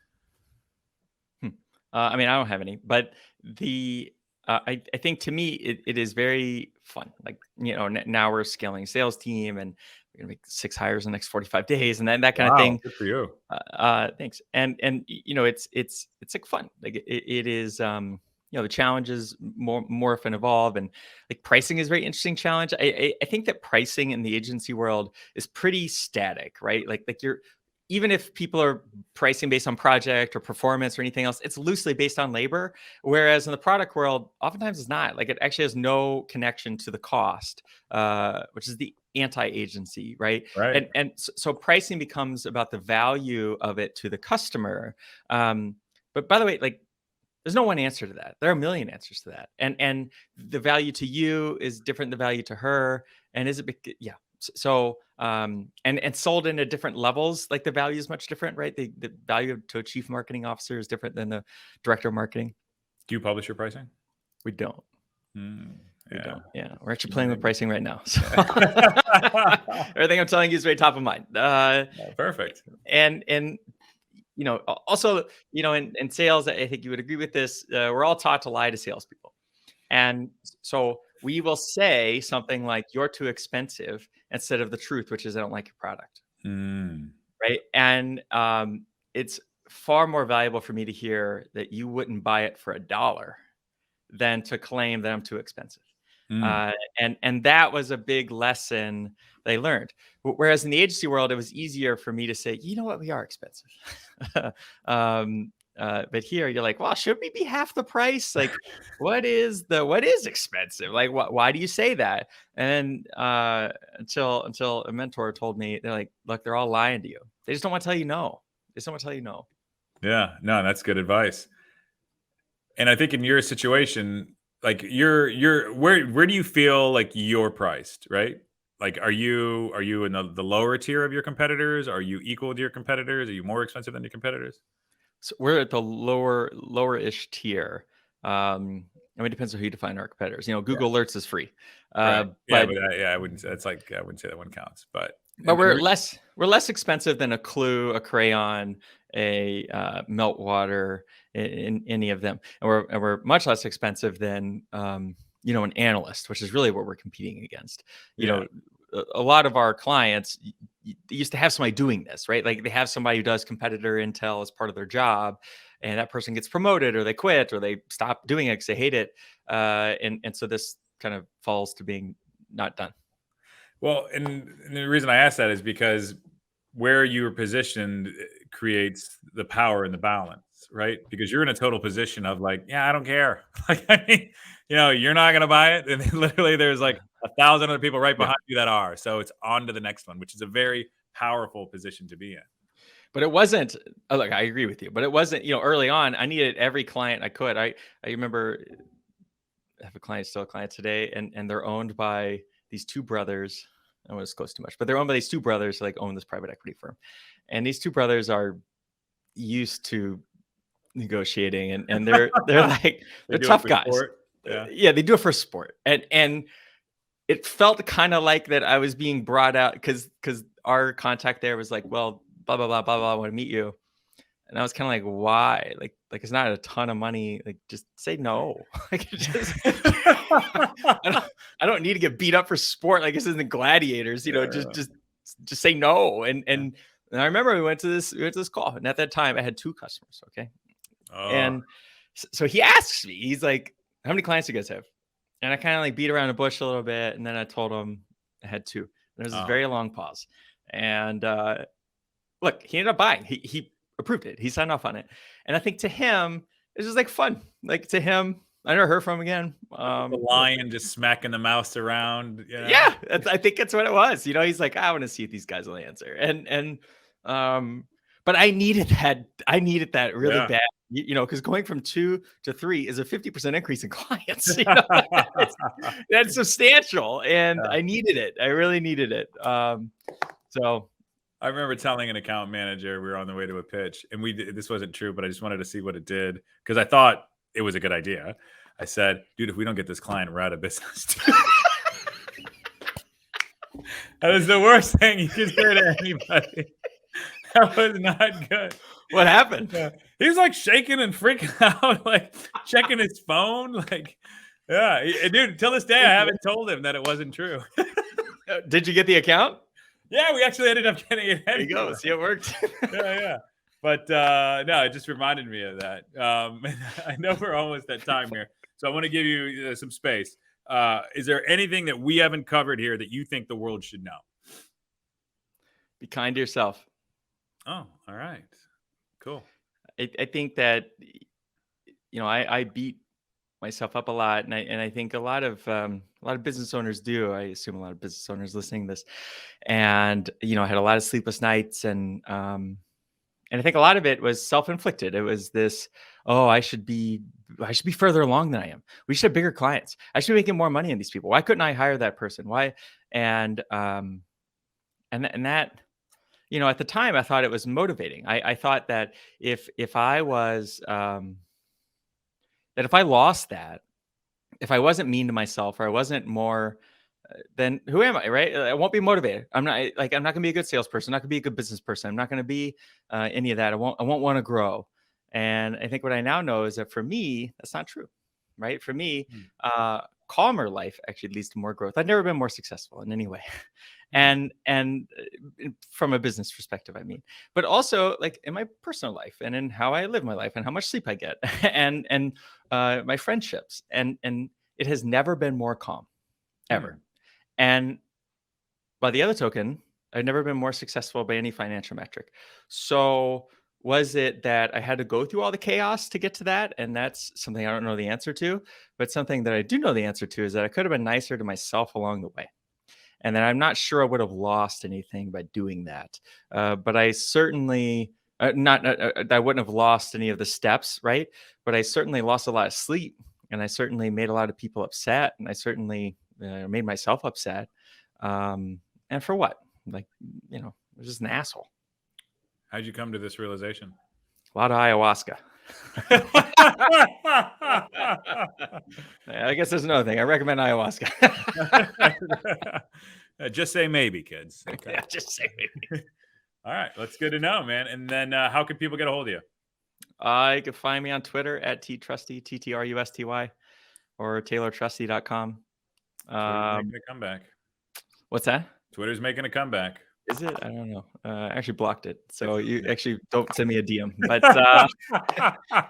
I mean, I don't have any, but I think to me, it is very fun. Like, now we're scaling sales team, and we're going to make 6 hires in the next 45 days, and then that kind of thing. Good for you. Thanks. And it's like fun. Like it is, the challenges morph and evolve, and like pricing is a very interesting challenge. I think that pricing in the agency world is pretty static, right? Like even if people are pricing based on project or performance or anything else, it's loosely based on labor. Whereas in the product world, oftentimes it's not. Like it actually has no connection to the cost, which is the anti-agency, right? Right. And so pricing becomes about the value of it to the customer. But by the way, like there's no one answer to that. There are a million answers to that. And the value to you is different than the value to her. And yeah. So, and sold into different levels, like the value is much different, right? The value to a chief marketing officer is different than the director of marketing. Do you publish your pricing? We don't. We don't. Yeah. We're actually playing with pricing right now. So everything I'm telling you is very top of mind. Perfect. And also, in sales, I think you would agree with this. We're all taught to lie to salespeople. And so we will say something like, "You're too expensive," instead of the truth, which is, "I don't like your product." Right. And it's far more valuable for me to hear that you wouldn't buy it for $1 than to claim that I'm too expensive. And that was a big lesson they learned. Whereas in the agency world, it was easier for me to say, "You know what, we are expensive." But here you're like, "Well, should we be half the price? Like, what is expensive? Like, why do you say that?" And until a mentor told me, they're like, "Look, they're all lying to you. They just don't want to tell you no. They just don't want to tell you no." Yeah, no, that's good advice. And I think in your situation, like where do you feel like you're priced, right? Like, are you in the lower tier of your competitors? Are you equal to your competitors? Are you more expensive than your competitors? So we're at the lower-ish tier. I mean, it depends on who you define our competitors. Google Alerts is free. Right. I wouldn't say it's like, I wouldn't say that one counts, but we're less expensive than a Clue, a Crayon, a Meltwater, in any of them, and we're much less expensive than an analyst, which is really what we're competing against. A lot of our clients used to have somebody doing this, right? Like they have somebody who does competitor intel as part of their job, and that person gets promoted or they quit or they stop doing it because they hate it. And so this kind of falls to being not done. Well, and the reason I ask that is because where you are positioned creates the power and the balance, right? Because you're in a total position of like, yeah, I don't care. Like, I mean, you're not going to buy it. And then literally there's like 1,000 other people right behind you that are. So it's on to the next one, which is a very powerful position to be in. But it wasn't, look, I agree with you, but it wasn't, early on, I needed every client I could. I remember I have still a client today, and they're owned by these two brothers. I don't want to disclose too much, but they're owned by these two brothers who own this private equity firm. And these two brothers are used to negotiating, and they're like, they're tough guys. Yeah, they do it for sport. And it felt kind of like that I was being brought out because our contact there was like, "Well, blah, blah, blah, blah, blah, I want to meet you." And I was kind of like, "Why? Like it's not a ton of money. Like, just say no." Like, I don't need to get beat up for sport. Like, this isn't Gladiators, just say no. And I remember we went to this call, and at that time I had 2 customers. Okay. And so he asks me, he's like, "How many clients do you guys have?" And I kind of like beat around the bush a little bit. And then I told him I had 2. There's this very long pause. And look, he ended up buying. He approved it. He signed off on it. And I think to him, it's just like fun. Like to him, I never heard from him again. The lion just smacking the mouse around. You know? Yeah, I think that's what it was. You know, he's like, I want to see if these guys will answer. But I needed that. I needed that really bad. You know, because going from 2 to 3 is a 50% increase in clients. You know? That's substantial, and I needed it. I really needed it. So I remember telling an account manager we were on the way to a pitch, and this wasn't true, but I just wanted to see what it did because I thought it was a good idea. I said, dude, if we don't get this client, we're out of business. That was the worst thing you could say to anybody. That was not good. What happened? Yeah. He was like shaking and freaking out, like checking his phone. Like, yeah, dude, till this day, I haven't told him that it wasn't true. Did you get the account? Yeah, we actually ended up getting it. There you go. See, it worked. Yeah. But no, it just reminded me of that. I know we're almost at time here, so I want to give you some space. Is there anything that we haven't covered here that you think the world should know? Be kind to yourself. Oh, all right. Cool. I think that, you know, I beat myself up a lot, and I think a lot of business owners do. I assume a lot of business owners listening to this, and you know, I had a lot of sleepless nights, and I think a lot of it was self-inflicted. It was this, oh, I should be further along than I am. We should have bigger clients. I should be making more money than these people. Why couldn't I hire that person? Why? And that. You know, at the time, I thought it was motivating. I thought that if I was, that if I lost that, if I wasn't mean to myself or I wasn't more, then who am I, right? I won't be motivated. I'm not going to be a good salesperson. I'm not going to be a good business person. I'm not going to be any of that. I won't want to grow. And I think what I now know is that for me, that's not true, right? For me, calmer life actually leads to more growth. I've never been more successful in any way. And from a business perspective, I mean, but also like in my personal life and in how I live my life and how much sleep I get and my friendships. And it has never been more calm ever. And by the other token, I've never been more successful by any financial metric. So was it that I had to go through all the chaos to get to that? And that's something I don't know the answer to, but something that I do know the answer to is that I could have been nicer to myself along the way. And then I'm not sure I would have lost anything by doing that. But I certainly, I wouldn't have lost any of the steps, right? But I certainly lost a lot of sleep. And I certainly made a lot of people upset. And I certainly made myself upset. And for what? Like, you know, I was just an asshole. How'd you come to this realization? A lot of ayahuasca. I guess there's another thing. I recommend ayahuasca. Just say maybe, kids. Okay. Yeah, just say maybe. All right. That's good to know, man. And then how can people get a hold of you? You can find me on Twitter at ttrusty, TTRUSTY, or taylortrusty.com. Making a comeback. What's that? Twitter's making a comeback. Is it? I don't know. I actually blocked it. So you actually don't send me a DM, but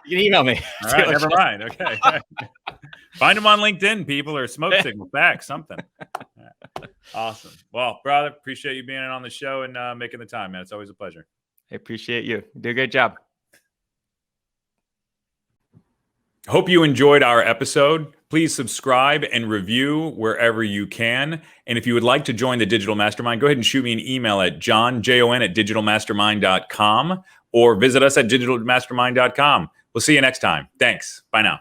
you can email me. All right, never mind. Okay. Find them on LinkedIn, people, or Smoke Signal, back, something. Right. Awesome. Well, brother, appreciate you being on the show and making the time, man. It's always a pleasure. I appreciate you. You do a great job. Hope you enjoyed our episode. Please subscribe and review wherever you can. And if you would like to join the Digital Mastermind, go ahead and shoot me an email at jon@digitalmastermind.com or visit us at digitalmastermind.com. We'll see you next time. Thanks. Bye now.